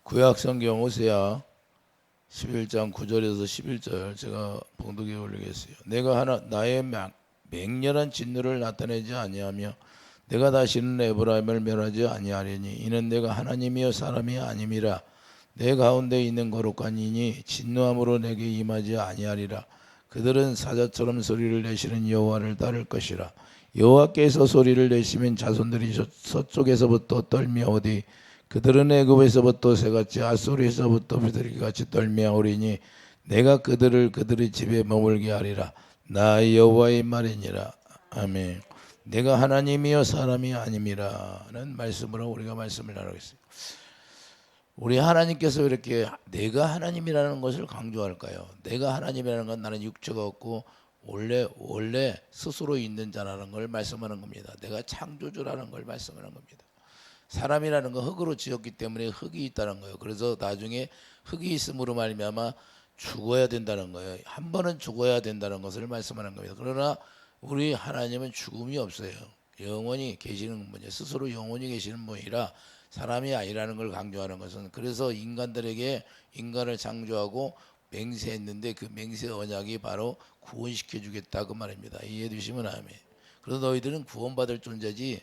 구약 성경 오세야 11장 9절에서 11절 제가 봉독에 올리겠어요. 내가 하나 나의 맹렬한 진노를 나타내지 아니하며 내가 다시는 에브라임을 멸하지 아니하리니 이는 내가 하나님이여 사람이 아님이라. 내 가운데 있는 거룩한 이니 진노함으로 내게 임하지 아니하리라. 그들은 사자처럼 소리를 내시는 여호와를 따를 것이라. 여호와께서 소리를 내시면 자손들이 서쪽에서부터 떨며 오디 그들은 애굽에서부터 새같이 아소리에서부터 비둘기같이 떨며 오리니 내가 그들을 그들의 집에 머물게 하리라. 나 여호와의 말이니라. 아멘. 내가 하나님이여 사람이 아님이라는 말씀으로 우리가 말씀을 나누겠습니다. 우리 하나님께서 왜 이렇게 내가 하나님이라는 것을 강조할까요? 내가 하나님이라는 건 나는 육체가 없고 원래 스스로 있는 자라는 걸 말씀하는 겁니다. 내가 창조주라는 걸 말씀하는 겁니다. 사람이라는 건 흙으로 지었기 때문에 흙이 있다는 거예요. 그래서 나중에 흙이 있음으로 말미암아 죽어야 된다는 거예요. 한 번은 죽어야 된다는 것을 말씀하는 겁니다. 그러나 우리 하나님은 죽음이 없어요. 영원히 계시는 분이에요. 스스로 영원히 계시는 분이라 사람이 아니라는 걸 강조하는 것은, 그래서 인간들에게 인간을 창조하고 맹세했는데 그 맹세 언약이 바로 구원시켜 주겠다 그 말입니다. 이해해 주시면 아멘. 그래서 너희들은 구원받을 존재지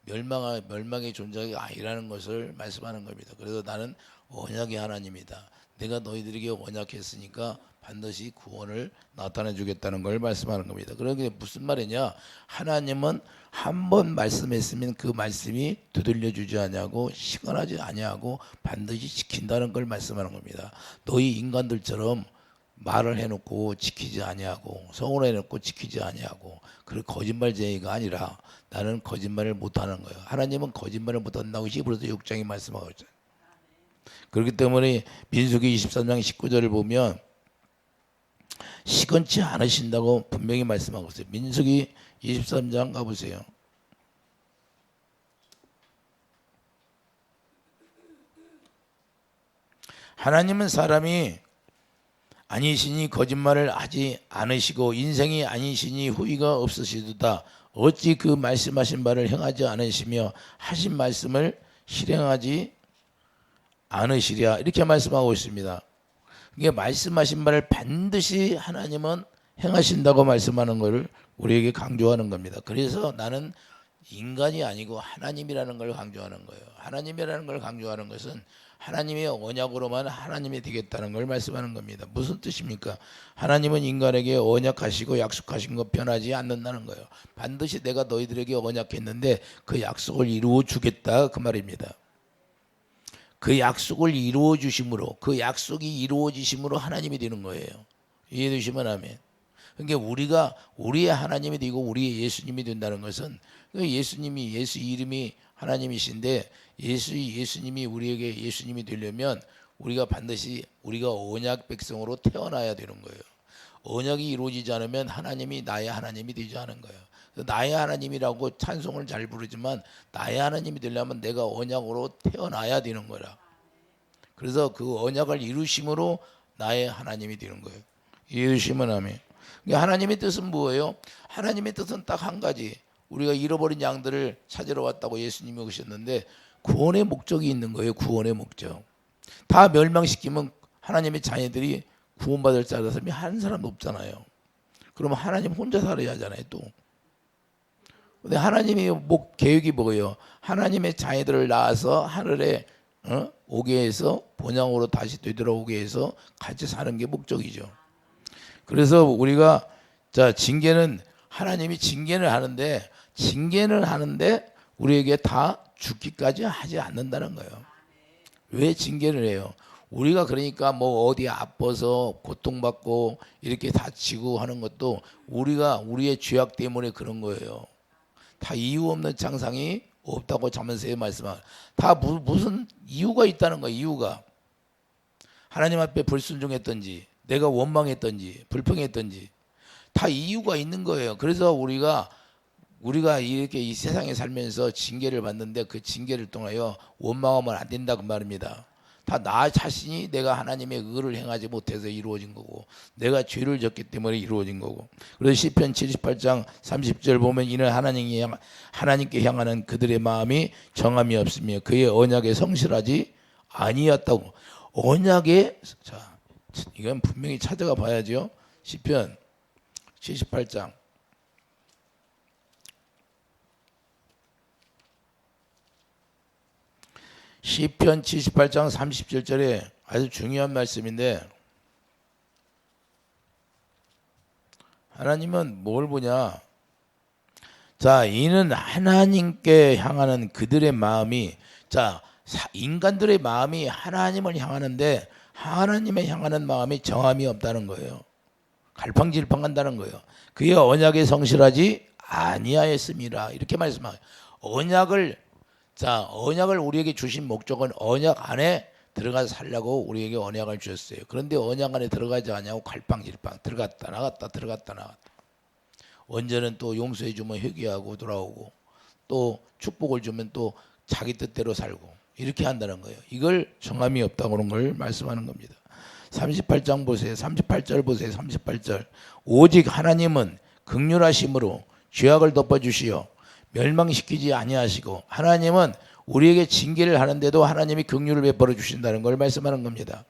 멸망의 존재가 아니라는 것을 말씀하는 겁니다. 그래서 나는 언약의 하나님이다. 내가 너희들에게 언약했으니까 반드시 구원을 나타내 주겠다는 걸 말씀하는 겁니다. 그러게 무슨 말이냐? 하나님은 한 번 말씀했으면 그 말씀이 두들려 주지 아니하고 시건하지 아니하고 반드시 지킨다는 걸 말씀하는 겁니다. 너희 인간들처럼 말을 해놓고 지키지 아니하고 서운해놓고 지키지 아니하고 그 거짓말쟁이가 아니라 나는 거짓말을 못하는 거예요. 하나님은 거짓말을 못한다고 히브리서 6장이 말씀하고 있잖아요. 그렇기 때문에 민수기 23장 19절을 보면 시건치 않으신다고 분명히 말씀하고 있어요. 민수기 23장 가보세요. 하나님은 사람이 아니시니 거짓말을 하지 않으시고 인생이 아니시니 후회가 없으시도다. 어찌 그 말씀하신 바를 행하지 않으시며 하신 말씀을 실행하지 않으시랴. 이렇게 말씀하고 있습니다. 이게 말씀하신 바를 반드시 하나님은 행하신다고 말씀하는 것을 우리에게 강조하는 겁니다. 그래서 나는 인간이 아니고 하나님이라는 걸 강조하는 거예요. 하나님이라는 걸 강조하는 것은 하나님의 언약으로만 하나님이 되겠다는 걸 말씀하는 겁니다. 무슨 뜻입니까? 하나님은 인간에게 언약하시고 약속하신 거 변하지 않는다는 거예요. 반드시 내가 너희들에게 언약했는데 그 약속을 이루어 주겠다 그 말입니다. 그 약속을 이루어 주심으로, 그 약속이 이루어지심으로 하나님이 되는 거예요. 이해되시면 아멘. 그러니까 우리가 우리의 하나님이 되고 우리의 예수님이 된다는 것은 예수님이 예수 이름이 하나님이신데 예수님이 우리에게 예수님이 되려면 우리가 반드시 우리가 언약 백성으로 태어나야 되는 거예요. 언약이 이루어지지 않으면 하나님이 나의 하나님이 되지 않은 거예요. 나의 하나님이라고 찬송을 잘 부르지만 나의 하나님이 되려면 내가 언약으로 태어나야 되는 거라. 그래서 그 언약을 이루심으로 나의 하나님이 되는 거예요. 이해되시면 아멘. 하나님의 뜻은 뭐예요? 하나님의 뜻은 딱 한 가지. 우리가 잃어버린 양들을 찾으러 왔다고 예수님이 오셨는데 구원의 목적이 있는 거예요. 구원의 목적. 다 멸망시키면 하나님의 자녀들이 구원받을 사람이 한 사람도 없잖아요. 그러면 하나님 혼자 살아야 하잖아요. 또. 근데 하나님의 계획이 뭐예요? 하나님의 자녀들을 낳아서 하늘에 오게 해서 본향으로 다시 되돌아오게 해서 같이 사는 게 목적이죠. 그래서 우리가 징계는 하나님이 징계를 하는데 우리에게 다 죽기까지 하지 않는다는 거예요. 왜 징계를 해요? 우리가 그러니까 뭐 어디 아파서 고통받고 이렇게 다치고 하는 것도 우리가 우리의 죄악 때문에 그런 거예요. 다 이유 없는 장상이 없다고 잠언서에 말씀하고 다 무슨 이유가 있다는 거예요. 이유가 하나님 앞에 불순종했던지 내가 원망했던지 불평했던지 다 이유가 있는 거예요. 그래서 우리가 이렇게 이 세상에 살면서 징계를 받는데 그 징계를 통하여 원망하면 안 된다 그 말입니다. 다 나 자신이 내가 하나님의 의를 행하지 못해서 이루어진 거고 내가 죄를 졌기 때문에 이루어진 거고. 그래서 시편 78장 30절 보면 이는 하나님께 향하는 그들의 마음이 정함이 없으며 그의 언약에 성실하지 아니었다고. 언약에, 자, 이건 분명히 찾아가 봐야죠. 시편 78장 시편 78장 37절에 아주 중요한 말씀인데, 하나님은 뭘 보냐? 자, 이는 하나님께 향하는 그들의 마음이, 자, 인간들의 마음이 하나님을 향하는데 하나님을 향하는 마음이 정함이 없다는 거예요. 갈팡질팡한다는 거예요. 그의 언약에 성실하지 아니하였음이라, 이렇게 말씀하고. 언약을 우리에게 주신 목적은 언약 안에 들어가서 살려고 우리에게 언약을 주셨어요. 그런데 언약 안에 들어가지 않냐고 갈팡질팡 들어갔다 나갔다 들어갔다 나갔다. 언제는 또 용서해 주면 회개하고 돌아오고, 또 축복을 주면 또 자기 뜻대로 살고, 이렇게 한다는 거예요. 이걸 정함이 없다고 그런 걸 말씀하는 겁니다. 38장 보세요. 38절 보세요. 38절. 오직 하나님은 긍휼하심으로 죄악을 덮어주시어 멸망시키지 아니하시고, 하나님은 우리에게 징계를 하는데도 하나님이 긍휼을 베풀어 주신다는 걸 말씀하는 겁니다.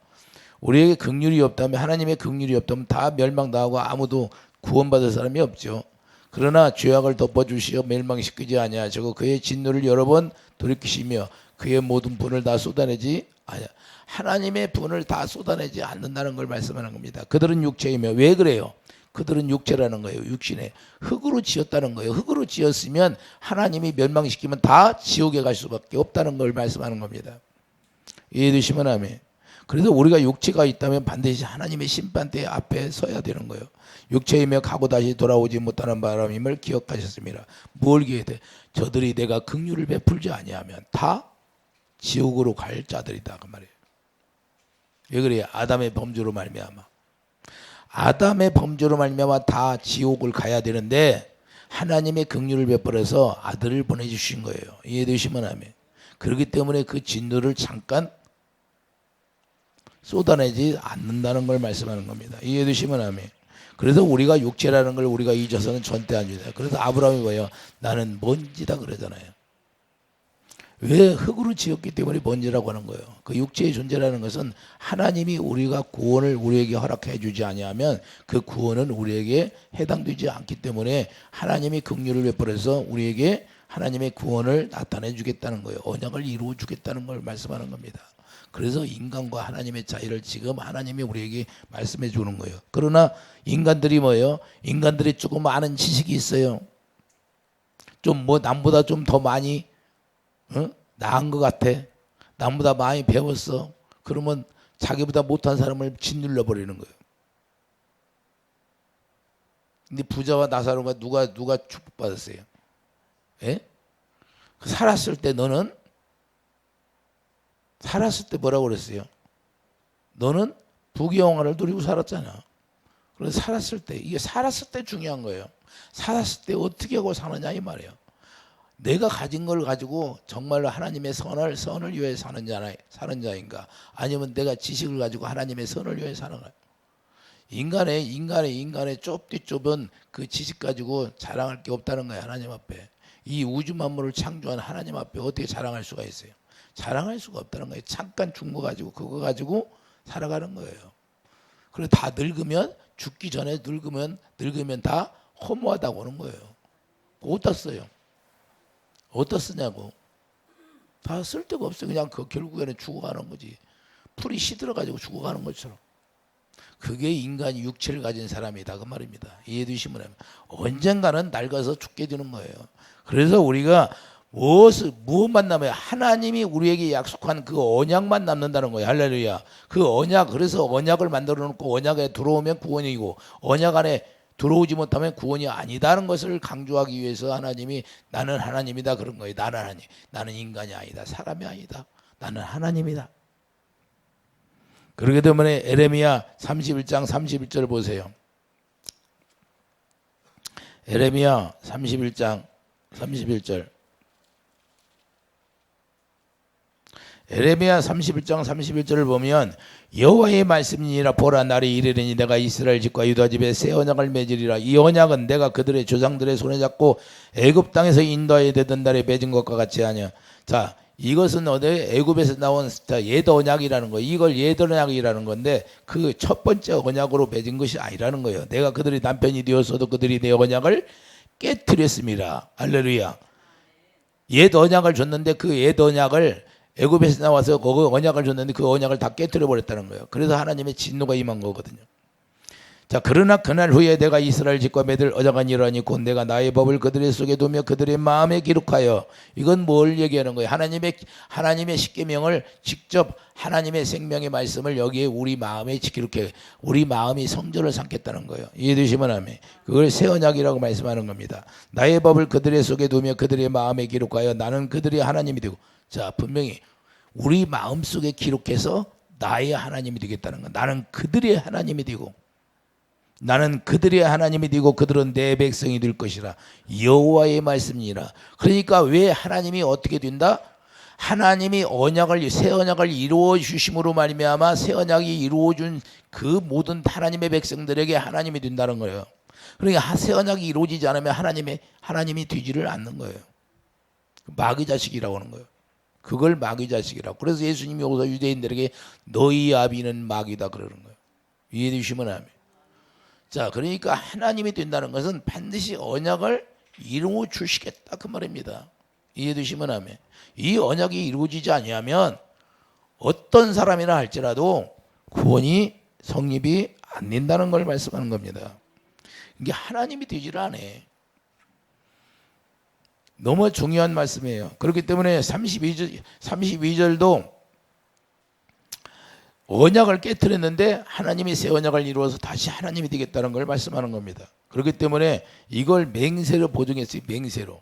우리에게 긍휼이 없다면, 하나님의 긍휼이 없다면 다 멸망당하고 아무도 구원받을 사람이 없죠. 그러나 죄악을 덮어주시어 멸망시키지 아니하시고 그의 진노를 여러 번 돌이키시며 그의 모든 분을 다 쏟아내지 아니하. 하나님의 분을 다 쏟아내지 않는다는 걸 말씀하는 겁니다. 그들은 육체이며, 왜 그래요? 그들은 육체라는 거예요. 육신에 흙으로 지었다는 거예요. 흙으로 지었으면 하나님이 멸망시키면 다 지옥에 갈 수밖에 없다는 걸 말씀하는 겁니다. 이해되시면 아멘. 그래서 우리가 육체가 있다면 반드시 하나님의 심판대 앞에 서야 되는 거예요. 육체이며 가고 다시 돌아오지 못하는 바람임을 기억하셨습니다. 뭘 기억해? 저들이 내가 긍휼을 베풀지 아니하면 다 지옥으로 갈 자들이다, 그 말이에요. 왜 그래요? 아담의 범죄로 말미암아. 아담의 범죄로 말미암아 다 지옥을 가야 되는데 하나님의 긍휼을 베풀어서 아들을 보내주신 거예요. 이해되시면 아멘. 그렇기 때문에 그 진노를 잠깐 쏟아내지 않는다는 걸 말씀하는 겁니다. 이해되시면 아멘. 그래서 우리가 육체라는 걸 우리가 잊어서는 절대 안 주다. 그래서 아브라함이 뭐예요? 나는 먼지다 그러잖아요. 왜? 흙으로 지었기 때문에 먼지라고 하는 거예요. 그 육체의 존재라는 것은 하나님이 우리가 구원을 우리에게 허락해 주지 아니하면 그 구원은 우리에게 해당되지 않기 때문에 하나님이 긍휼을 베풀어서 우리에게 하나님의 구원을 나타내 주겠다는 거예요. 언약을 이루어 주겠다는 걸 말씀하는 겁니다. 그래서 인간과 하나님의 차이를 지금 하나님이 우리에게 말씀해 주는 거예요. 그러나 인간들이 뭐예요? 인간들이 조금 아는 지식이 있어요. 좀 뭐 남보다 좀 더 많이 나은 것 같아. 남보다 많이 배웠어. 그러면 자기보다 못한 사람을 짓눌러 버리는 거예요. 근데 부자와 나사로가 누가 축복받았어요? 예? 살았을 때 너는 살았을 때 뭐라고 그랬어요? 너는 부귀영화를 누리고 살았잖아. 그래서 살았을 때, 이게 살았을 때 중요한 거예요. 살았을 때 어떻게 하고 사느냐 이 말이에요. 내가 가진 걸 가지고 정말로 하나님의 선을 위해 사는 자인가, 아니면 내가 지식을 가지고 하나님의 선을 위해 사는 거야. 인간의 좁은 그 지식 가지고 자랑할 게 없다는 거야. 하나님 앞에 이 우주 만물을 창조한 하나님 앞에 어떻게 자랑할 수가 있어요? 자랑할 수가 없다는 거예요. 잠깐 준 거 가지고 그거 가지고 살아가는 거예요. 그래서 다 늙으면, 죽기 전에 늙으면 다 허무하다고 하는 거예요. 어디다 써요? 어디다 쓰냐고. 다 쓸데가 없어요. 그냥 그 결국에는 죽어가는 거지. 풀이 시들어가지고 죽어가는 것처럼. 그게 인간이 육체를 가진 사람이다 그 말입니다. 이해되시면 언젠가는 낡아서 죽게 되는 거예요. 그래서 우리가 무엇만 남아요? 하나님이 우리에게 약속한 그 언약만 남는다는 거예요. 할렐루야. 그 언약, 그래서 언약을 만들어 놓고 언약에 들어오면 구원이고 언약 안에 들어오지 못하면 구원이 아니다는 것을 강조하기 위해서 하나님이 나는 하나님이다 그런 거예요. 나는 하나님. 나는 인간이 아니다. 사람이 아니다. 나는 하나님이다. 그렇기 때문에 에레미야 31장 31절 보세요. 에레미야 31장 31절. 에레미야 31장 31절을 보면 여호와의 말씀이니라. 보라, 날이 이르리니 내가 이스라엘 집과 유다 집에 새 언약을 맺으리라. 이 언약은 내가 그들의 조상들의 손에 잡고 애굽 땅에서 인도하여 되던 날에 맺은 것과 같이 하냐. 자, 이것은 어디 애굽에서 나온 옛 언약이라는 거예요. 이걸 옛 언약이라는 건데 그 첫 번째 언약으로 맺은 것이 아니라는 거예요. 내가 그들의 남편이 되었어도 그들이 내 언약을 깨뜨렸습니다. 할렐루야. 옛 언약을 줬는데 그 옛 언약을 애굽에서 나와서 그 언약을 줬는데 그 언약을 다 깨뜨려 버렸다는 거예요. 그래서 하나님의 진노가 임한 거거든요. 자, 그러나 그날 후에 내가 이스라엘 집과 맺을 언약은 이러하니 곧 내가 나의 법을 그들의 속에 두며 그들의 마음에 기록하여. 이건 뭘 얘기하는 거예요? 하나님의 십계명을 직접 하나님의 생명의 말씀을 여기에 우리 마음에 기록해, 우리 마음이 성전을 삼겠다는 거예요. 이해되시면 아멘. 그걸 새 언약이라고 말씀하는 겁니다. 나의 법을 그들의 속에 두며 그들의 마음에 기록하여 나는 그들의 하나님이 되고. 자, 분명히 우리 마음 속에 기록해서 나의 하나님이 되겠다는 거예요. 나는 그들의 하나님이 되고. 나는 그들의 하나님이 되고 그들은 내 백성이 될 것이라. 여호와의 말씀이니라. 그러니까 왜 하나님이 어떻게 된다? 하나님이 언약을, 새 언약을 이루어 주심으로 말미암아 새 언약이 이루어 준 그 모든 하나님의 백성들에게 하나님이 된다는 거예요. 그러니까 새 언약이 이루어지지 않으면 하나님이 되지를 않는 거예요. 마귀 자식이라고 하는 거예요. 그걸 마귀 자식이라고. 그래서 예수님이 여기서 유대인들에게 너희 아비는 마귀다 그러는 거예요. 이해되시면 아멘. 자, 그러니까 하나님이 된다는 것은 반드시 언약을 이루어 주시겠다 그 말입니다. 이해되시면 아멘. 이 언약이 이루어지지 아니하면 어떤 사람이나 할지라도 구원이 성립이 안 된다는 걸 말씀하는 겁니다. 이게 하나님이 되지를 않아. 너무 중요한 말씀이에요. 그렇기 때문에 32절도 언약을 깨뜨렸는데 하나님이 새 언약을 이루어서 다시 하나님이 되겠다는 걸 말씀하는 겁니다. 그렇기 때문에 이걸 맹세로 보증했어요. 맹세로.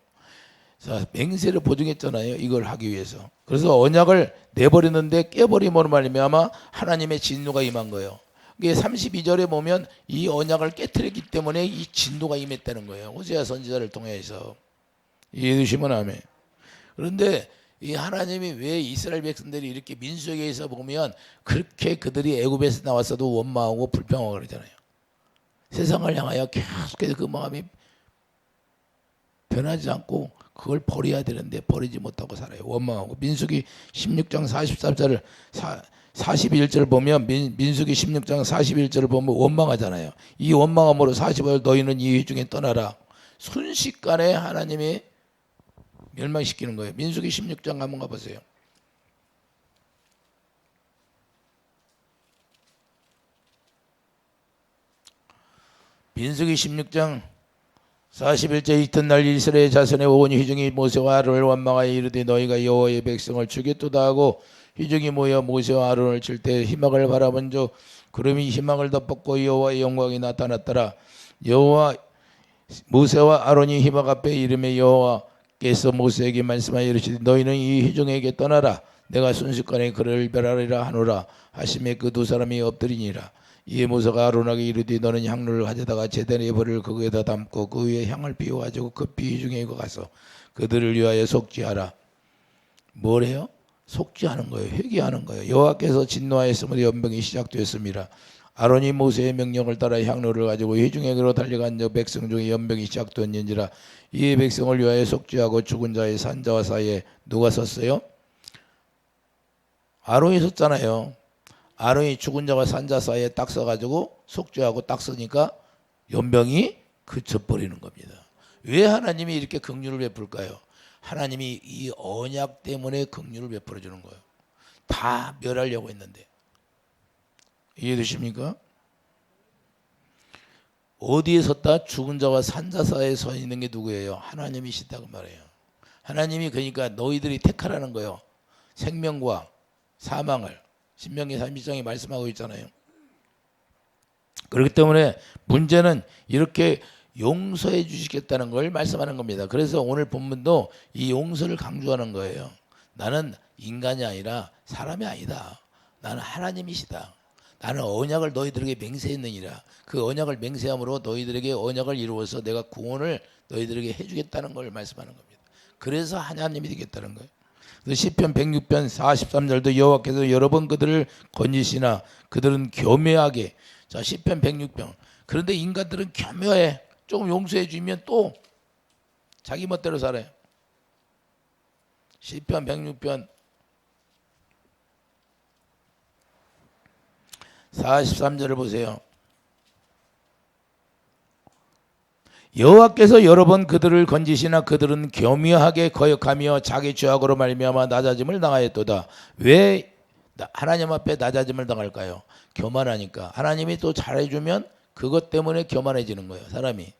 자, 맹세를 보증했잖아요. 이걸 하기 위해서. 그래서 언약을 내버렸는데 깨버림으로 말미암아 하나님의 진노가 임한 거예요. 이게 32절에 보면 이 언약을 깨뜨렸기 때문에 이 진노가 임했다는 거예요. 호세아 선지자를 통해서. 이해되시면 아멘. 그런데 이 하나님이 왜 이스라엘 백성들이 이렇게 민수기에서 보면 그렇게 그들이 애굽에서 나왔어도 원망하고 불평하고 그러잖아요. 세상을 향하여 계속해서 그 마음이 변하지 않고 그걸 버려야 되는데 버리지 못하고 살아요. 원망하고. 민수기 16장 43절을 41절 보면 민수기 16장 41절을 보면 원망하잖아요. 이 원망함으로 45절 너희는 이 회중에 떠나라. 순식간에 하나님이 멸망시키는 거예요. 민수기 16장 한번 가보세요. 민수기 16장 41절 이튿날 이스라엘 자손의 온 회중이 모세와 아론을 원망하여 이르되 너희가 여호와의 백성을 죽였도다 하고 회중이 모여 모세와 아론을 칠 때 희망을 바라본 즉 구름이 희망을 덮었고 여호와의 영광이 나타났더라. 모세와 아론이 희망 앞에 이름에 여호와께서 모세에게 말씀하여 이르시되 너희는 이 회중에게 떠나라. 내가 순식간에 그를 멸하리라 하노라 하심에 그 두 사람이 엎드리니라. 이에 모세가 아론에게 이르되 너는 향로를 가져다가 제단의 벌을 그거에다 담고 그 위에 향을 피워가지고 급히 회중에게 가서 그들을 위하여 속죄하라. 뭘 해요? 속죄하는 거예요. 회개하는 거예요. 여호와께서 진노하였으므로 연병이 시작되었습니다. 아론이 모세의 명령을 따라 향로를 가지고 회중에게로 달려간 저 백성 중에 연병이 시작되었는지라. 이에 백성을 위하여 속죄하고 죽은 자의 산자와 사이에 누가 섰어요? 아론이 섰잖아요. 아론이 죽은 자와 산자 사이에 딱 서가지고 속죄하고 딱 서니까 연병이 그쳐버리는 겁니다. 왜 하나님이 이렇게 긍휼을 베풀까요? 하나님이 이 언약 때문에 긍휼을 베풀어 주는 거예요. 다 멸하려고 했는데. 이해되십니까? 어디에 섰다? 죽은 자와 산자 사이에 서 있는 게 누구예요? 하나님이시다고 말해요. 하나님이 그러니까 너희들이 택하라는 거예요. 생명과 사망을. 신명기 32장에 말씀하고 있잖아요. 그렇기 때문에 문제는 이렇게 용서해 주시겠다는 걸 말씀하는 겁니다. 그래서 오늘 본문도 이 용서를 강조하는 거예요. 나는 인간이 아니라 사람이 아니다. 나는 하나님이시다. 나는 언약을 너희들에게 맹세했느니라. 그 언약을 맹세함으로 너희들에게 언약을 이루어서 내가 구원을 너희들에게 해주겠다는 걸 말씀하는 겁니다. 그래서 하나님이 되겠다는 거예요. 그래서 시편 106편 43절도 여호와께서 여러 번 그들을 건지시나 그들은 교묘하게. 자, 시편 106편. 그런데 인간들은 교묘해. 조금 용서해 주면 또 자기 멋대로 살아요. 시편 106편 43절을 보세요. 여호와께서 여러 번 그들을 건지시나 그들은 교묘하게 거역하며 자기 죄악으로 말미암아 낮아짐을 당하였도다. 왜 하나님 앞에 낮아짐을 당할까요? 교만하니까. 하나님이 또 잘해주면 그것 때문에 교만해지는 거예요. 사람이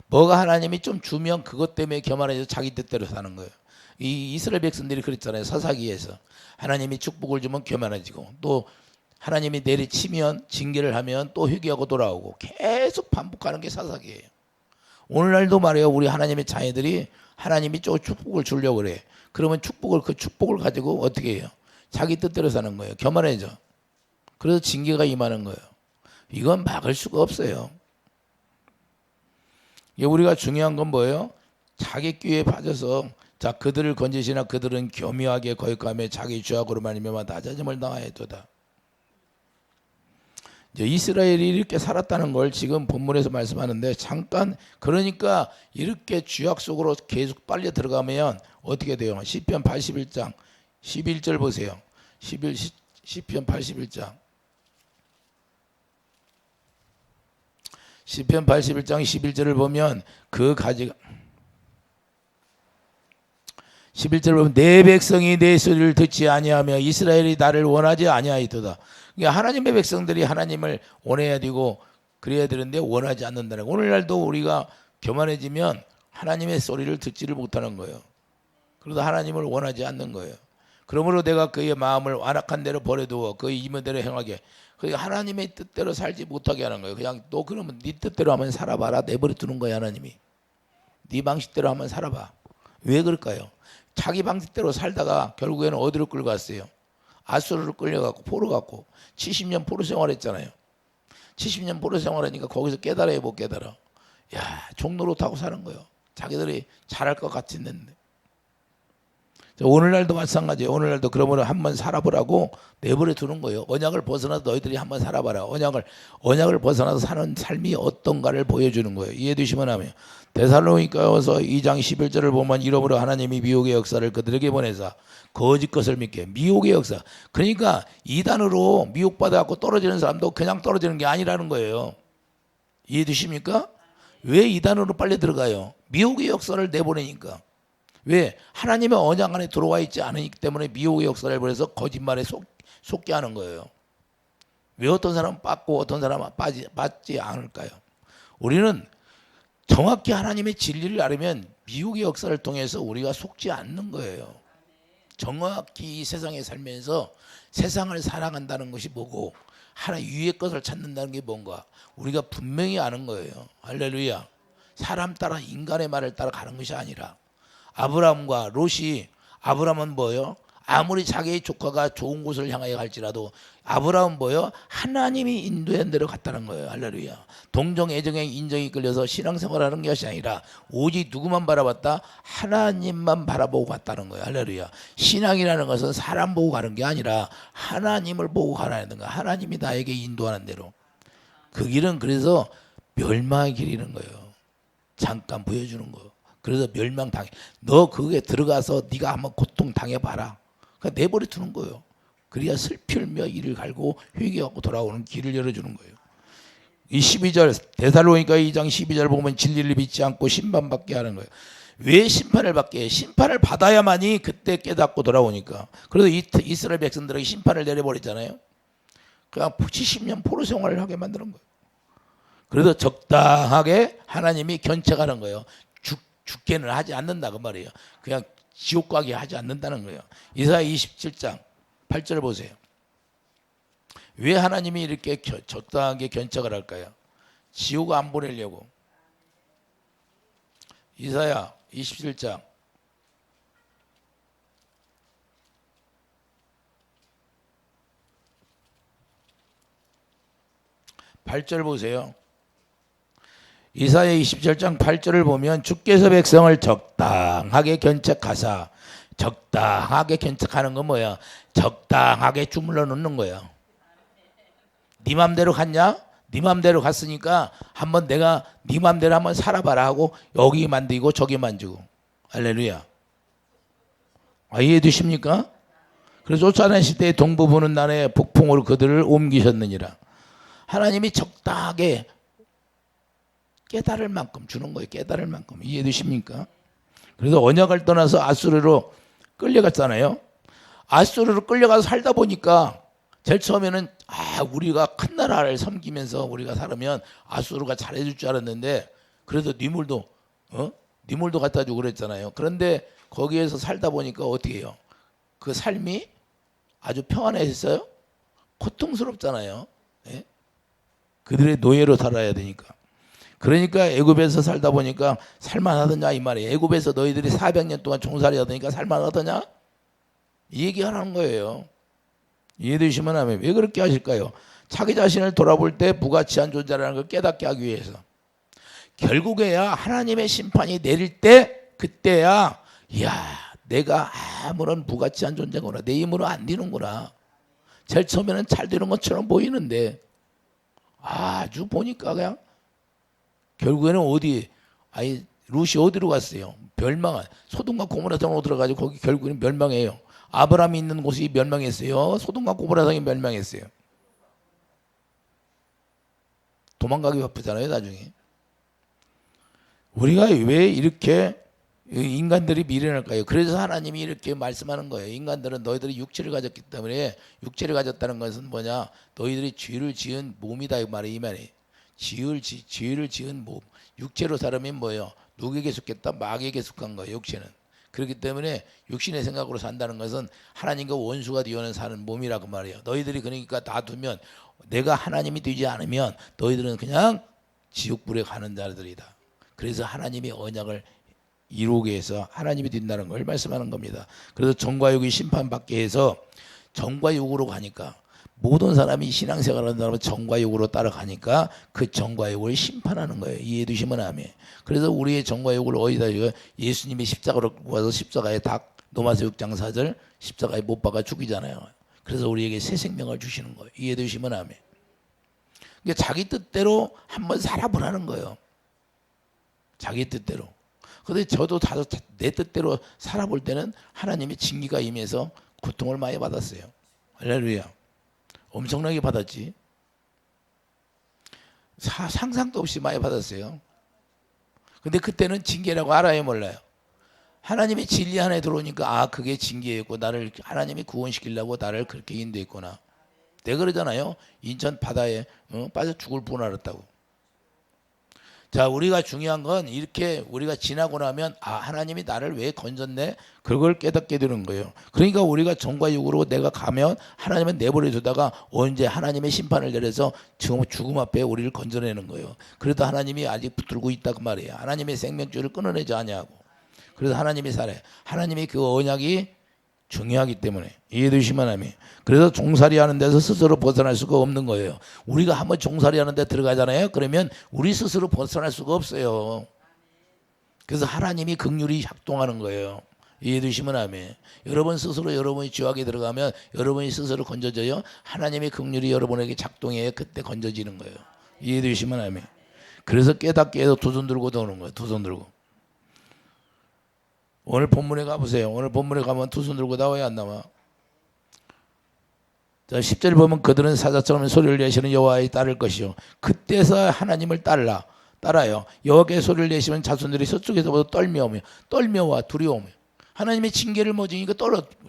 뭐가 하나님이 좀 주면 그것 때문에 교만해져서 자기 뜻대로 사는 거예요. 이 이스라엘 백성들이 그랬잖아요. 사사기에서 하나님이 축복을 주면 교만해지고, 또 하나님이 내리치면 징계를 하면 또 회개하고 돌아오고, 계속 반복하는 게 사사기예요. 오늘날도 말이에요. 우리 하나님의 자녀들이 하나님이 좀 축복을 주려고 그래. 그러면 그 축복을 가지고 어떻게 해요? 자기 뜻대로 사는 거예요. 교만해져. 그래서 징계가 임하는 거예요. 이건 막을 수가 없어요. 우리가 중요한 건 뭐예요? 자기 끼에 빠져서, 자, 그들을 건지시나 그들은 교묘하게 거역하며 자기 죄악으로 말미암아 낮아짐을 당하였도다. 이스라엘이 이렇게 살았다는 걸 지금 본문에서 말씀하는데, 잠깐, 그러니까 이렇게 죄악 속으로 계속 빨려 들어가면 어떻게 돼요? 시편 81장 11절 보세요. 시편 81장 시편 81장 11절을 보면 그 가지가 11절을 보면 내 백성이 내 소리를 듣지 아니하며 이스라엘이 나를 원하지 아니하이도다. 그러니까 하나님의 백성들이 하나님을 원해야 되고 그래야 되는데 원하지 않는다는 거예요. 오늘날도 우리가 교만해지면 하나님의 소리를 듣지를 못하는 거예요. 그러다 하나님을 원하지 않는 거예요. 그러므로 내가 그의 마음을 완악한 대로 버려두어 그의 이면대로 행하게, 그러니까 하나님의 뜻대로 살지 못하게 하는 거예요. 그냥 너 그러면 네 뜻대로 한번 살아봐라 내버려 두는 거예요. 하나님이 네 방식대로 한번 살아봐. 왜 그럴까요? 자기 방식대로 살다가 결국에는 어디로 끌고 갔어요? 아수르로 끌려갖고 포로 갖고 70년 포로 생활했잖아요. 70년 포로 생활하니까 거기서 깨달아요, 못 깨달아? 야, 종로로 타고 사는 거예요. 자기들이 잘할 것 같았는데. 오늘날도 마찬가지예요. 오늘날도 그러므로 한번 살아보라고 내버려 두는 거예요. 언약을 벗어나서 너희들이 한번 살아봐라. 언약을 벗어나서 사는 삶이 어떤가를 보여주는 거예요. 이해되시면 하면 데살로니가서 2장 11절을 보면 이러므로 하나님이 미혹의 역사를 그들에게 보내사 거짓 것을 믿게. 미혹의 역사. 그러니까 이단으로 미혹받아갖고 떨어지는 사람도 그냥 떨어지는 게 아니라는 거예요. 이해되십니까? 왜 이단으로 빨리 들어가요? 미혹의 역사를 내보내니까. 왜? 하나님의 언약 안에 들어와 있지 않으기 때문에 미혹의 역사를 벌여서 거짓말에 속게 하는 거예요. 왜 어떤 사람은 빠고 어떤 사람은 빠지 않을까요? 우리는 정확히 하나님의 진리를 알으면 미혹의 역사를 통해서 우리가 속지 않는 거예요. 정확히 이 세상에 살면서 세상을 살아간다는 것이 뭐고 하나 위의 것을 찾는다는 게 뭔가 우리가 분명히 아는 거예요. 할렐루야. 사람 따라 인간의 말을 따라 가는 것이 아니라, 아브라함과 롯이, 아브라함은 뭐예요? 아무리 자기의 조카가 좋은 곳을 향하여 갈지라도 아브라함은 뭐예요? 하나님이 인도한 대로 갔다는 거예요. 할렐루야. 동정 애정에 인정이 끌려서 신앙생활하는 것이 아니라 오직 누구만 바라봤다? 하나님만 바라보고 갔다는 거예요. 할렐루야. 신앙이라는 것은 사람 보고 가는 게 아니라 하나님을 보고 가라는 거예요. 하나님이 나에게 인도하는 대로. 그 길은 그래서 멸망의 길이는 거예요. 잠깐 보여주는 거예요. 그래서 멸망당해. 너 그게 들어가서 네가 한번 고통 당해봐라. 그러니까 내버려 두는 거예요. 그래야 슬피 울며 이를 갈고 회개하고 돌아오는 길을 열어주는 거예요. 이 12절 데살로니가 2장 12절 보면 진리를 믿지 않고 심판받게 하는 거예요. 왜 심판을 받게 해? 심판을 받아야만이 그때 깨닫고 돌아오니까. 그래서 이스라엘 백성들에게 심판을 내려버렸잖아요. 그냥 70년 포로 생활을 하게 만드는 거예요. 그래서 적당하게 하나님이 견책하는 거예요. 죽게는 하지 않는다 그 말이에요. 그냥 지옥 가게 하지 않는다는 거예요. 이사야 27장 8절 보세요. 왜 하나님이 이렇게 적당하게 견책을 할까요? 지옥 안 보내려고. 이사야 27장 8절 보세요. 이사야 27장 8절을 보면 주께서 백성을 적당하게 견책하사 적당하게 견착하는 건 뭐야? 적당하게 주물러 놓는 거야. 네 맘대로 갔냐? 네 맘대로 갔으니까 한번 내가 네 맘대로 한번 살아봐라 하고 여기 만들고 저기 만지고. 할렐루야. 이해해 주십니까? 그래서 쫓아내실 때 동부 보는 날에 북풍으로 그들을 옮기셨느니라. 하나님이 적당하게 깨달을 만큼 주는 거예요. 깨달을 만큼. 이해해 주십니까? 그래서 언약을 떠나서 아수르로 끌려갔잖아요. 아수르로 끌려가서 살다 보니까 제일 처음에는 우리가 큰 나라를 섬기면서 우리가 살면 아수르가 잘해줄 줄 알았는데 그래도 뇌물도 갖다 주고 그랬잖아요. 그런데 거기에서 살다 보니까 어떻게 해요? 그 삶이 아주 평안했어요? 고통스럽잖아요. 예? 그들의 노예로 살아야 되니까. 그러니까 애굽에서 살다 보니까 살만하더냐 이 말이에요. 애굽에서 너희들이 400년 동안 종살이 하더니까 살만하더냐? 이 얘기하라는 거예요. 이해되시면 하면 왜 그렇게 하실까요? 자기 자신을 돌아볼 때 부가치한 존재라는 걸 깨닫게 하기 위해서. 결국에야 하나님의 심판이 내릴 때 그때야 내가 아무런 부가치한 존재구나. 내 힘으로 안 되는구나. 제일 처음에는 잘 되는 것처럼 보이는데 아주 보니까 그냥 결국에는 룻이 어디로 갔어요? 멸망한 소돔과 고모라 성으로 들어가지고 거기 결국에는 멸망해요. 아브라함이 있는 곳이 멸망했어요. 소돔과 고모라 성이 멸망했어요. 도망가기 바쁘잖아요, 나중에. 우리가 왜 이렇게 인간들이 미련할까요? 그래서 하나님이 이렇게 말씀하는 거예요. 인간들은 너희들이 육체를 가졌기 때문에 육체를 가졌다는 것은 뭐냐? 너희들이 죄를 지은 몸이다 이 말이에요. 죄를 지은 몸. 육체로 살면 뭐예요? 누구에게 속했다? 마귀에게 속한 거예요. 육체는. 그렇기 때문에 육신의 생각으로 산다는 것은 하나님과 원수가 되어는 사는 몸이라고 말이에요. 너희들이 그러니까 놔두면 내가 하나님이 되지 않으면 너희들은 그냥 지옥불에 가는 자들이다. 그래서 하나님의 언약을 이루게 해서 하나님이 된다는 걸 말씀하는 겁니다. 그래서 정과 육이 심판받게 해서 정과 육으로 가니까 모든 사람이 신앙생활을 하는 사람은 정과 육으로 따라가니까 그 정과 육을 심판하는 거예요. 이해해 두시면 아멘. 그래서 우리의 정과 육을 어디다 예수님이 십자가로 와서 십자가에 로마서 6장 4절 십자가에 못 박아 죽이잖아요. 그래서 우리에게 새 생명을 주시는 거예요. 이해해 두시면 아멘. 그러니까 자기 뜻대로 한번 살아보라는 거예요. 자기 뜻대로. 그런데 저도 내 뜻대로 살아볼 때는 하나님의 징계가 임해서 고통을 많이 받았어요. 할렐루야. 엄청나게 받았지. 상상도 없이 많이 받았어요. 근데 그때는 징계라고 알아요, 몰라요? 하나님의 진리 안에 들어오니까 그게 징계였고 나를 하나님이 구원시키려고 나를 그렇게 인도했구나. 내가 그러잖아요. 인천 바다에 빠져 죽을 뻔 알았다고. 자, 우리가 중요한 건 이렇게 우리가 지나고 나면 하나님이 나를 왜 건졌네? 그걸 깨닫게 되는 거예요. 그러니까 우리가 정과 육으로 내가 가면 하나님은 내버려 두다가 언제 하나님의 심판을 내려서 죽음 앞에 우리를 건져내는 거예요. 그래도 하나님이 아직 붙들고 있다 그 말이에요. 하나님의 생명줄을 끊어내지 아니하고. 그래서 하나님이 살아요. 하나님의 그 언약이 중요하기 때문에 이해되시면 하면. 그래서 종살이 하는 데서 스스로 벗어날 수가 없는 거예요. 우리가 한번 종살이 하는 데 들어가잖아요. 그러면 우리 스스로 벗어날 수가 없어요. 그래서 하나님이 긍휼히 작동하는 거예요. 이해되시면 하면. 여러분 스스로 여러분이 죄악에 들어가면 여러분이 스스로 건져져요. 하나님의 긍휼이 여러분에게 작동해야 그때 건져지는 거예요. 이해되시면 하면. 그래서 깨닫게 해서 두 손 들고 나오는 거예요. 두 손 들고. 오늘 본문에 가보세요. 오늘 본문에 가면 두 손 들고 나와야 안 나와. 자, 10절 보면 그들은 사자처럼 소리를 내시는 여호와에 따를 것이요. 그때서 하나님을 따라요. 여호와께 소리를 내시면 자손들이 서쪽에서부터 떨며와 두려움이요. 하나님의 징계를 맞으니까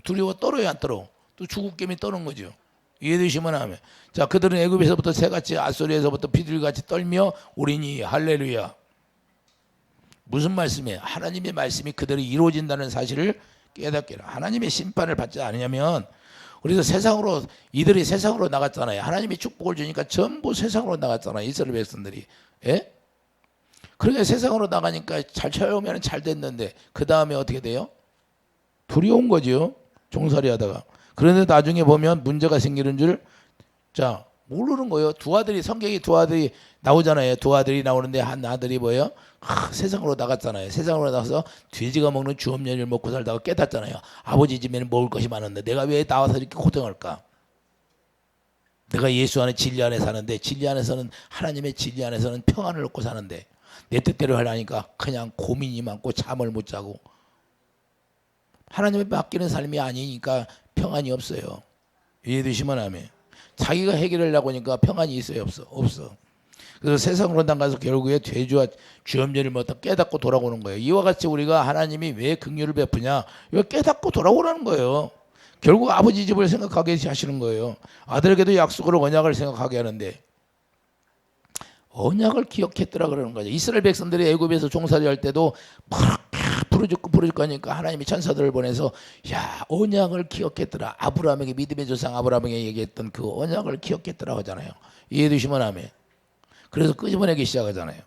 두려워 떨어요, 안 떨어? 또 죽을게미 떠는 거죠. 이해되시면 하면. 자, 그들은 애굽에서부터 새같이 아소리에서부터 비둘기같이 떨며 우리니 할렐루야. 무슨 말씀이에요? 하나님의 말씀이 그대로 이루어진다는 사실을 깨닫게 해라. 하나님의 심판을 받지 않으냐면 그래서 이들이 세상으로 나갔잖아요. 하나님이 축복을 주니까 전부 세상으로 나갔잖아요. 이스라엘 백성들이. 예? 그러니까 세상으로 나가니까 잘 처음에는 잘 됐는데 그 다음에 어떻게 돼요? 두려운 거죠. 종살이 하다가. 그런데 나중에 보면 문제가 생기는 줄 모르는 거예요. 두 아들이 성경에 두 아들이 나오잖아요. 두 아들이 나오는데 한 아들이 뭐예요? 세상으로 나갔잖아요. 세상으로 나가서 돼지가 먹는 주업연을 먹고 살다가 깨닫잖아요. 아버지 집에는 먹을 것이 많은데 내가 왜 나와서 이렇게 고통할까? 내가 예수 안에 진리 안에 사는데 진리 안에서는 하나님의 진리 안에서는 평안을 얻고 사는데 내 뜻대로 하려니까 그냥 고민이 많고 잠을 못 자고 하나님에 맡기는 삶이 아니니까 평안이 없어요. 이해되시면 아멘. 자기가 해결하려고 하니까 평안이 있어요? 없어. 그래서 세상으로 나가서 결국에 돼지와 주염제를 먹다 깨닫고 돌아오는 거예요. 이와 같이 우리가 하나님이 왜 긍휼을 베푸냐? 이거 깨닫고 돌아오라는 거예요. 결국 아버지 집을 생각하게 하시는 거예요. 아들에게도 약속으로 언약을 생각하게 하는데 언약을 기억했더라 그러는 거죠. 이스라엘 백성들이 애굽에서 종살이 할 때도 부르짖고 하니까 하나님이 천사들을 보내서 야 언약을 기억했더라. 아브라함에게 믿음의 조상 아브라함에게 얘기했던 그 언약을 기억했더라 하잖아요. 이해되시면 아멘. 그래서 끄집어내기 시작하잖아요.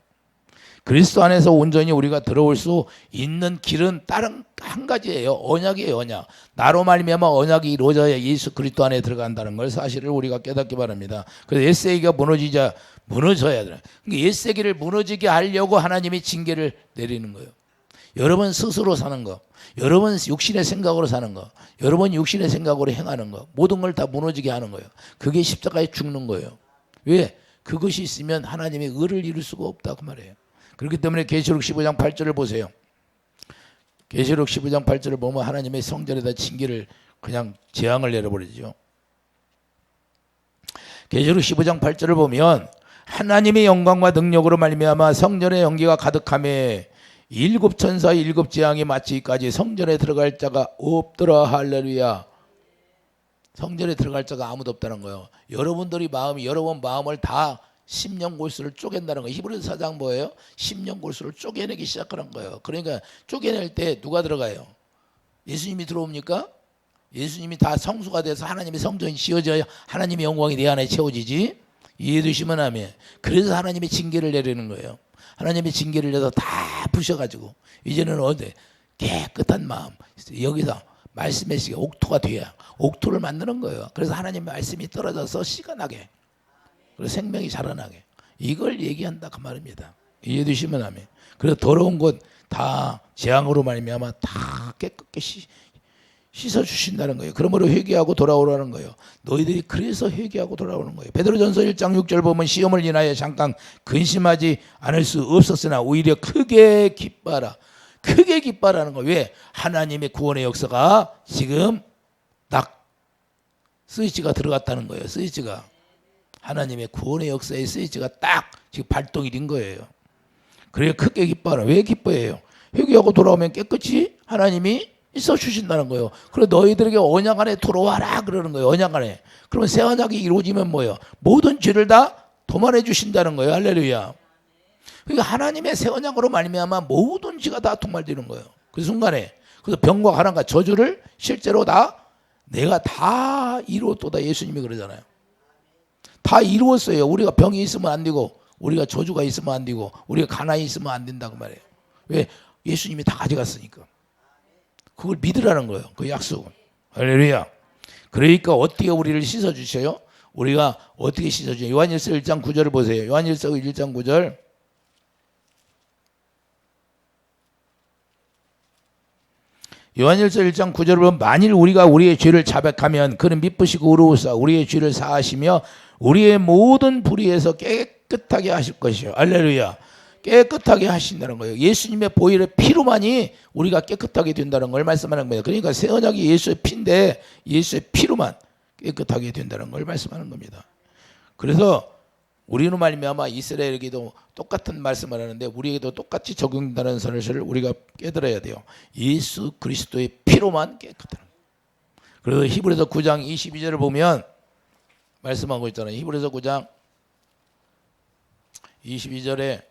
그리스도 안에서 온전히 우리가 들어올 수 있는 길은 다른 한 가지예요. 언약이에요. 언약. 나로 말미암아 언약이 이루어져야 예수 그리스도 안에 들어간다는 걸 사실을 우리가 깨닫기 바랍니다. 그래서 옛세기가 무너져야 돼요. 그러니까 옛세기를 무너지게 하려고 하나님이 징계를 내리는 거예요. 여러분 스스로 사는 거, 여러분 육신의 생각으로 사는 거, 여러분 육신의 생각으로 행하는 거, 모든 걸 다 무너지게 하는 거예요. 그게 십자가에 죽는 거예요. 왜? 그것이 있으면 하나님의 의를 이룰 수가 없다고 말해요. 그렇기 때문에 계시록 15장 8절을 보세요. 계시록 15장 8절을 보면 하나님의 성전에다 징계를 그냥 재앙을 내려버리죠. 계시록 15장 8절을 보면 하나님의 영광과 능력으로 말미암아 성전의 연기가 가득하며 일곱 천사 일곱 재앙이 마치기까지 성전에 들어갈 자가 없더라. 할렐루야. 성전에 들어갈 자가 아무도 없다는 거예요. 여러분 마음을 다 심령골수를 쪼갠다는 거예요. 히브리서 4장 뭐예요? 심령골수를 쪼개내기 시작하는 거예요. 그러니까 쪼개낼 때 누가 들어가요? 예수님이 들어옵니까? 예수님이 다 성수가 돼서 하나님의 성전이 지어져야 하나님의 영광이 내 안에 채워지지. 이해되시면 아멘. 그래서 하나님의 징계를 내리는 거예요. 하나님의 징계를 내서 다 부셔가지고 이제는 어디 깨끗한 마음 여기서 말씀의 씨가 옥토가 돼야 옥토를 만드는 거예요. 그래서 하나님의 말씀이 떨어져서 씨가 나게 그래서 생명이 자라나게 이걸 얘기한다 그 말입니다. 이해되시면 아멘. 그래서 더러운 것 다 재앙으로 말미암아 다 깨끗이 씻어 주신다는 거예요. 그러므로 회개하고 돌아오라는 거예요. 너희들이 그래서 회개하고 돌아오는 거예요. 베드로전서 1장 6절 보면 시험을 인하여 잠깐 근심하지 않을 수 없었으나 오히려 크게 기뻐하라. 크게 기뻐하라는 거예요. 왜? 하나님의 구원의 역사가 지금 딱 스위치가 들어갔다는 거예요. 스위치가 하나님의 구원의 역사의 스위치가 딱 지금 발동이 된 거예요. 그래 크게 기뻐하라. 왜 기뻐해요? 회개하고 돌아오면 깨끗이 하나님이 있어 주신다는 거예요. 그래 너희들에게 언약 안에 들어와라 그러는 거예요. 언약 안에. 그러면 새 언약이 이루어지면 뭐예요? 모든 죄를 다 도말해 주신다는 거예요. 할렐루야. 그러니까 하나님의 새 언약으로 말미암아 모든 죄가 다 도말되는 거예요. 그 순간에. 그래서 병과 가난과 저주를 실제로 내가 다 이루었도다. 예수님이 그러잖아요. 다 이루었어요. 우리가 병이 있으면 안 되고 우리가 저주가 있으면 안 되고 우리가 가난이 있으면 안 된다고 말해요. 왜? 예수님이 다 가져갔으니까. 그걸 믿으라는 거예요. 그 약속은. 할렐루야. 그러니까 어떻게 우리를 씻어주셔요? 우리가 어떻게 씻어주세요? 요한일서 1장 9절을 보세요. 요한일서 1장 9절. 요한일서 1장 9절을 보면 만일 우리가 우리의 죄를 자백하면 그는 미쁘시고 의로우사 우리의 죄를 사하시며 우리의 모든 불의에서 깨끗하게 하실 것이요. 할렐루야. 깨끗하게 하신다는 거예요. 예수님의 보혈의 피로만이 우리가 깨끗하게 된다는 걸 말씀하는 거예요. 그러니까 새 언약이 예수의 피인데 예수의 피로만 깨끗하게 된다는 걸 말씀하는 겁니다. 그래서 우리는 말미암아 이스라엘에게도 똑같은 말씀을 하는데 우리에게도 똑같이 적용된다는 사실을 우리가 깨달아야 돼요. 예수 그리스도의 피로만 깨끗한. 그래서 히브리서 9장 22절을 보면 말씀하고 있잖아요. 히브리서 9장 22절에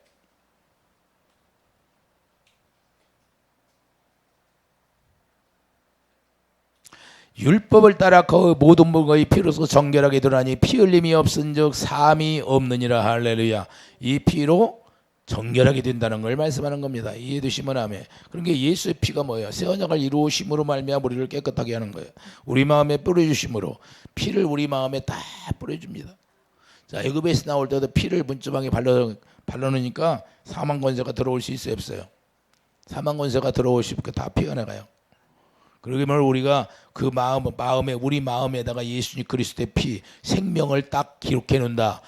율법을 따라 그 모든 물건이 피로서 정결하게 드러나니 피 흘림이 없은즉 사함이 없느니라. 할렐루야. 이 피로 정결하게 된다는 걸 말씀하는 겁니다. 이해되시면 아멘. 그러니까 예수의 피가 뭐예요? 새 언약을 이루심으로 말미암아 우리를 깨끗하게 하는 거예요. 우리 마음에 뿌려주심으로 피를 우리 마음에 다 뿌려줍니다. 자, 애굽에서 나올 때도 피를 문지방에 발라놓으니까 사망 권세가 들어올 수 있어요, 없어요? 사망 권세가 들어올 수 있고 다 피가 나가요. 그러면 우리가 그 마음에 우리 마음에다가 예수님 그리스도의 피 생명을 딱 기록해 놓는다,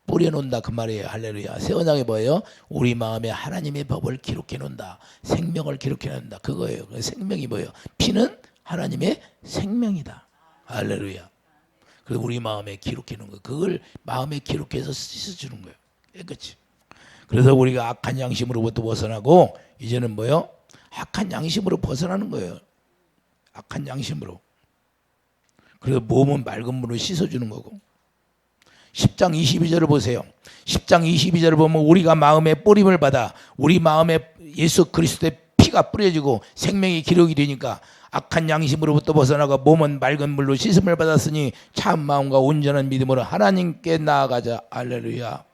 뿌려 놓는다 그 말이에요. 할렐루야. 새 언약이 뭐예요? 우리 마음에 하나님의 법을 기록해 놓는다, 생명을 기록해 놓는다, 그거예요. 그 생명이 뭐예요? 피는 하나님의 생명이다. 할렐루야. 그래서 우리 마음에 기록해 놓은 거, 그걸 마음에 기록해서 씻어주는 거예요. 깨끗이. 그래서 우리가 악한 양심으로부터 벗어나고 이제는 뭐예요? 악한 양심으로 벗어나는 거예요. 악한 양심으로. 그래서 몸은 맑은 물로 씻어주는 거고. 10장 22절을 보세요. 10장 22절을 보면 우리가 마음에 뿌림을 받아 우리 마음에 예수 그리스도의 피가 뿌려지고 생명이 기록이 되니까 악한 양심으로부터 벗어나가 몸은 맑은 물로 씻음을 받았으니 참 마음과 온전한 믿음으로 하나님께 나아가자. 할렐루야.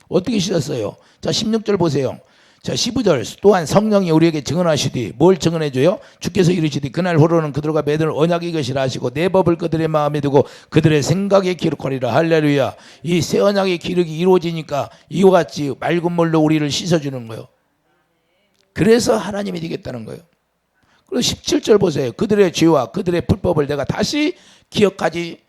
어떻게 씻었어요? 자, 16절 보세요. 자, 15절 또한 성령이 우리에게 증언하시되 뭘 증언해줘요? 주께서 이르시되 그날 후로는 그들과 맺을 언약이 것이라 하시고 내 법을 그들의 마음에 두고 그들의 생각에 기록하리라. 할렐루야. 이 새 언약의 기록이 이루어지니까 이와 같이 맑은 물로 우리를 씻어주는 거예요. 그래서 하나님이 되겠다는 거예요. 그리고 17절 보세요. 그들의 죄와 그들의 불법을 내가 다시 기억하지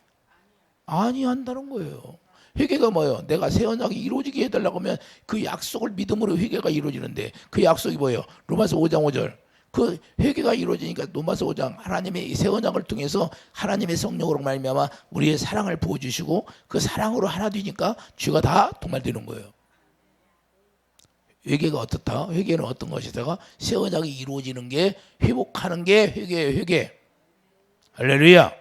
아니한다는 거예요. 회개가 뭐예요? 내가 새 언약이 이루어지게 해달라고 하면 그 약속을 믿음으로 회개가 이루어지는데 그 약속이 뭐예요? 로마서 5장 5절. 그 회개가 이루어지니까 로마서 5장 하나님의 새 언약을 통해서 하나님의 성령으로 말미암아 우리의 사랑을 부어주시고 그 사랑으로 하나 되니까 죄가 다 도말되는 거예요. 회개가 어떻다? 회개는 어떤 것이다가 새 언약이 이루어지는 게 회복하는 게 회개예요. 회개. 할렐루야.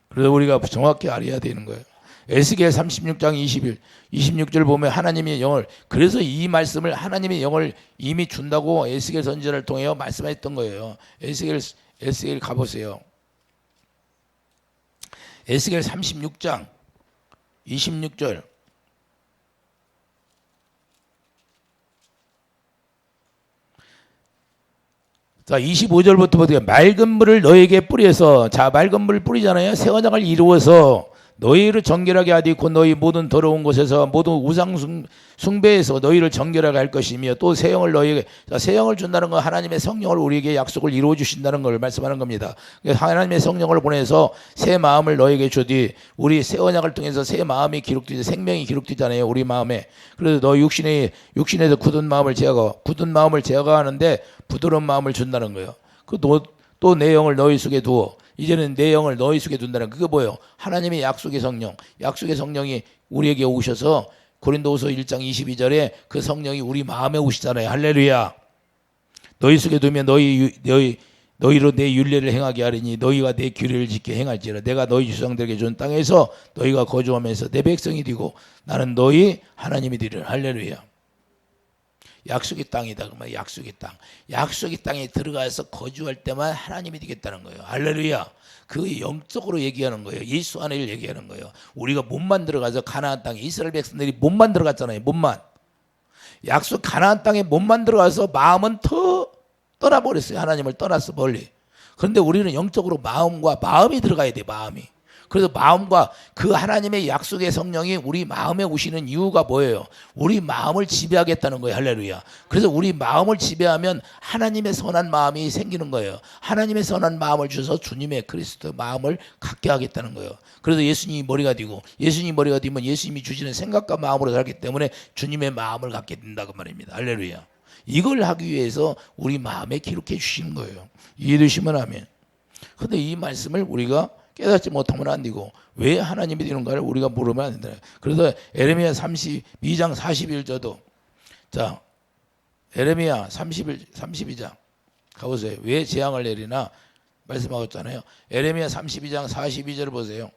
그래서 우리가 정확히 알아야 되는 거예요. 에스겔 36장 26절 보면 하나님의 영을, 그래서 이 말씀을 하나님의 영을 이미 준다고 에스겔 선지자를 통해 말씀했던 거예요. 에스겔 가보세요. 에스겔 36장 26절. 자, 25절부터 보세요. 맑은 물을 너에게 뿌려서, 자, 맑은 물을 뿌리잖아요. 새 언약을 이루어서 너희를 정결하게 하되 곧 너희 모든 더러운 곳에서 모든 우상 숭배에서 너희를 정결하게 할 것이며 또 새 영을 너희에게, 새 영을 준다는 건 하나님의 성령을 우리에게 약속을 이루어 주신다는 걸 말씀하는 겁니다. 하나님의 성령을 보내서 새 마음을 너희에게 주디, 우리 새 언약을 통해서 새 마음이 기록되지, 생명이 기록되잖아요, 우리 마음에. 그래서 너 육신에서 굳은 마음을 제거하는데 부드러운 마음을 준다는 거예요. 또 내 영을 너희 속에 두어, 이제는 내 영을 너희 속에 둔다는, 그게 뭐예요? 하나님의 약속의 성령, 약속의 성령이 우리에게 오셔서 고린도후서 1장 22절에 그 성령이 우리 마음에 오시잖아요. 할렐루야. 너희 속에 두면 너희로 내 율례를 행하게 하리니 너희가 내 규례를 지켜 행할지라. 내가 너희 조상들에게 준 땅에서 너희가 거주하면서 내 백성이 되고 나는 너희 하나님이 되리라. 할렐루야. 약속의 땅이다. 그러면 약속의 땅. 약속의 땅에 들어가서 거주할 때만 하나님이 되겠다는 거예요. 할렐루야. 그 영적으로 얘기하는 거예요. 예수 안을 얘기하는 거예요. 우리가 몸만 들어가서 가나안 땅에, 이스라엘 백성들이 몸만 들어갔잖아요. 몸만. 약속 가나안 땅에 몸만 들어가서 마음은 떠나버렸어요. 하나님을 떠났어, 멀리. 그런데 우리는 영적으로 마음이 들어가야 돼. 마음이. 그래서 마음과 그 하나님의 약속의 성령이 우리 마음에 오시는 이유가 뭐예요? 우리 마음을 지배하겠다는 거예요. 할렐루야. 그래서 우리 마음을 지배하면 하나님의 선한 마음이 생기는 거예요. 하나님의 선한 마음을 주셔서 주님의 그리스도 마음을 갖게 하겠다는 거예요. 그래서 예수님이 머리가 되고, 예수님이 머리가 되면 예수님이 주시는 생각과 마음으로 살기 때문에 주님의 마음을 갖게 된다고 말입니다. 할렐루야. 이걸 하기 위해서 우리 마음에 기록해 주시는 거예요. 이해되시면 하면. 그런데 이 말씀을 우리가 깨닫지 못하면 안 되고, 왜 하나님이 되는가를 우리가 물으면 안 된다. 그래서 에레미야 32장 41절도, 자, 에레미야 32장 가보세요. 왜 재앙을 내리나 말씀하고 있잖아요. 에레미야 32장 42절을 보세요.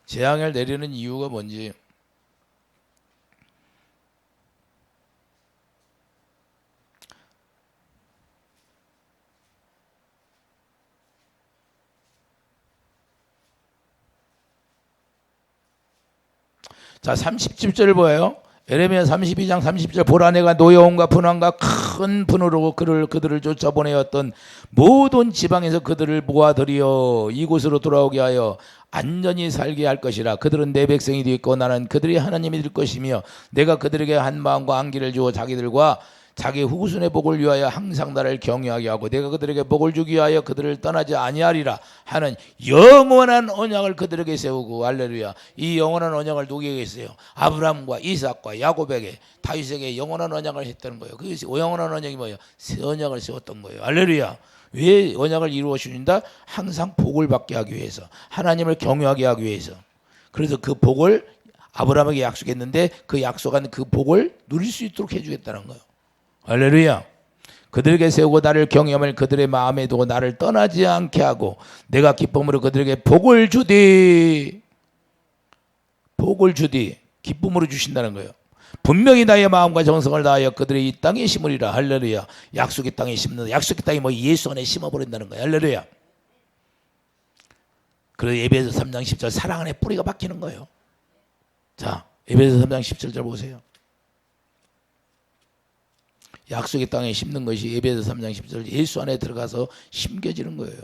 재앙을 내리는 이유가 뭔지. 자, 37절을 보여요. 에레미야 32장 30절 보라 내가 노여움과 분황과 큰 분으로 그들을 쫓아보내었던 모든 지방에서 그들을 모아들여 이곳으로 돌아오게 하여 안전히 살게 할 것이라. 그들은 내 백성이 되었고 나는 그들이 하나님이 될 것이며 내가 그들에게 한 마음과 안기를 주어 자기들과 자기 후손의 복을 위하여 항상 나를 경외하게 하고 내가 그들에게 복을 주기 위하여 그들을 떠나지 아니하리라 하는 영원한 언약을 그들에게 세우고. 할렐루야. 이 영원한 언약을 누구에게 했어요? 아브라함과 이삭과 야곱에게, 다윗에게 영원한 언약을 했다는 거예요. 그 영원한 언약이 뭐예요? 새 언약을 세웠던 거예요. 할렐루야. 왜 언약을 이루어 주신다? 항상 복을 받게 하기 위해서, 하나님을 경외하게 하기 위해서. 그래서 그 복을 아브라함에게 약속했는데 그 약속한 그 복을 누릴 수 있도록 해주겠다는 거예요. 할렐루야. 그들에게 세우고 나를 경외함을 그들의 마음에 두고 나를 떠나지 않게 하고 내가 기쁨으로 그들에게 복을 주디. 복을 주디. 기쁨으로 주신다는 거예요. 분명히 나의 마음과 정성을 다하여 그들의 이 땅에 심으리라. 할렐루야. 약속의 땅에 심는, 약속의 땅이 뭐 예수 안에 심어버린다는 거예요. 할렐루야. 그래서 에베소 3장 10절 사랑 안에 뿌리가 박히는 거예요. 자, 에베소 3장 17절 보세요. 약속의 땅에 심는 것이 에베소 3장 10절 예수 안에 들어가서 심겨지는 거예요.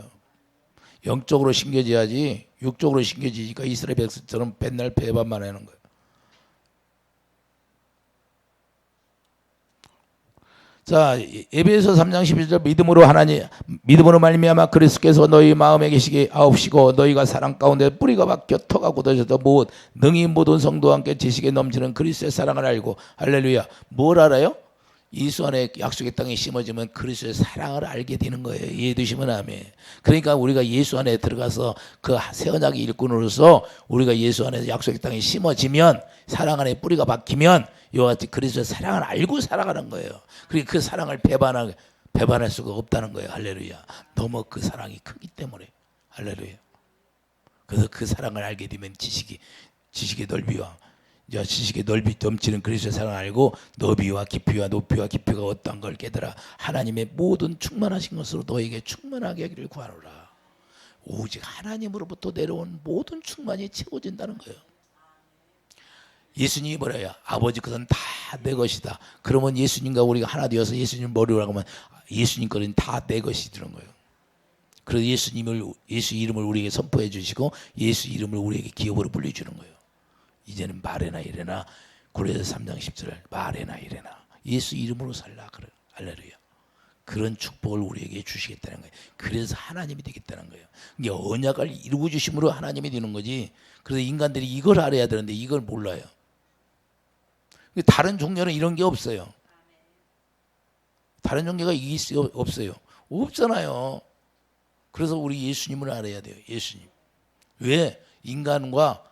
영적으로 심겨져야지 육적으로 심겨지니까 이스라엘 백성처럼 맨날 배반만 하는 거예요. 자, 에베소 3장 11절 믿음으로 말미암아 그리스도께서 너희 마음에 계시게 하옵시고 너희가 사랑 가운데 뿌리가 박혀 터가 굳어져도 능히 모든 성도와 함께 지식에 넘치는 그리스도의 사랑을 알고. 할렐루야. 뭘 알아요? 예수 안에 약속의 땅에 심어지면 그리스도의 사랑을 알게 되는 거예요. 이해되시면 아멘. 그러니까 우리가 예수 안에 들어가서 그 새 언약의 일꾼으로서 우리가 예수 안에 약속의 땅에 심어지면, 사랑 안에 뿌리가 박히면 이와 같이 그리스도의 사랑을 알고 살아가는 거예요. 그러니까 그 사랑을 배반할 수가 없다는 거예요. 할렐루야. 너무 그 사랑이 크기 때문에. 할렐루야. 그래서 그 사랑을 알게 되면 지식의 넓이와 지식의 넓이 넘치는 그리스도의 사랑을 알고 너비와 깊이와 높이와 깊이가 어떠한 걸 깨달아 하나님의 모든 충만하신 것으로 너에게 충만하게 하기를 구하노라. 오직 하나님으로부터 내려온 모든 충만이 채워진다는 거예요. 예수님이 뭐래요? 아버지 것은 다 내 것이다. 그러면 예수님과 우리가 하나 되어서 예수님 머리로 하면 예수님 것은 다 내 것이 되는 거예요. 그래서 예수 이름을 우리에게 선포해 주시고 예수 이름을 우리에게 기업으로 불려주는 거예요. 이제는 말해나 이래나 고린도서 3장 10절 말해나 이래나 예수 이름으로 살라. 그래. 할렐루야. 그런 축복을 우리에게 주시겠다는 거예요. 그래서 하나님이 되겠다는 거예요. 이게 언약을 이루어 주심으로 하나님이 되는 거지. 그래서 인간들이 이걸 알아야 되는데 이걸 몰라요. 다른 종교는 이런 게 없어요. 다른 종교가 이게 없어요. 없잖아요. 그래서 우리 예수님을 알아야 돼요. 예수님. 왜? 인간과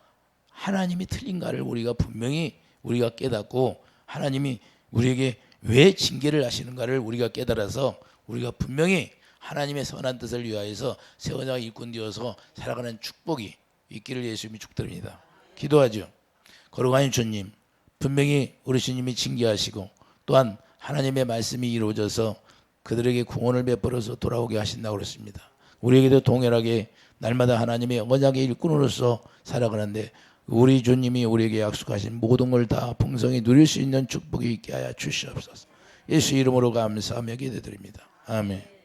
하나님이 틀린가를 우리가 분명히 우리가 깨닫고 하나님이 우리에게 왜 징계를 하시는가를 우리가 깨달아서 우리가 분명히 하나님의 선한 뜻을 위하여서 새 언약의 일꾼 되어서 살아가는 축복이 있기를 예수님이 축드립니다. 기도하죠. 거룩하신 주님, 분명히 우리 주님이 징계하시고 또한 하나님의 말씀이 이루어져서 그들에게 구원을 베풀어서 돌아오게 하신다고 그랬습니다. 우리에게도 동일하게 날마다 하나님의 언약의 일꾼으로서 살아가는데 우리 주님이 우리에게 약속하신 모든 걸 다 풍성히 누릴 수 있는 축복이 있게 하여 주시옵소서. 예수 이름으로 감사하며 기도드립니다. 아멘.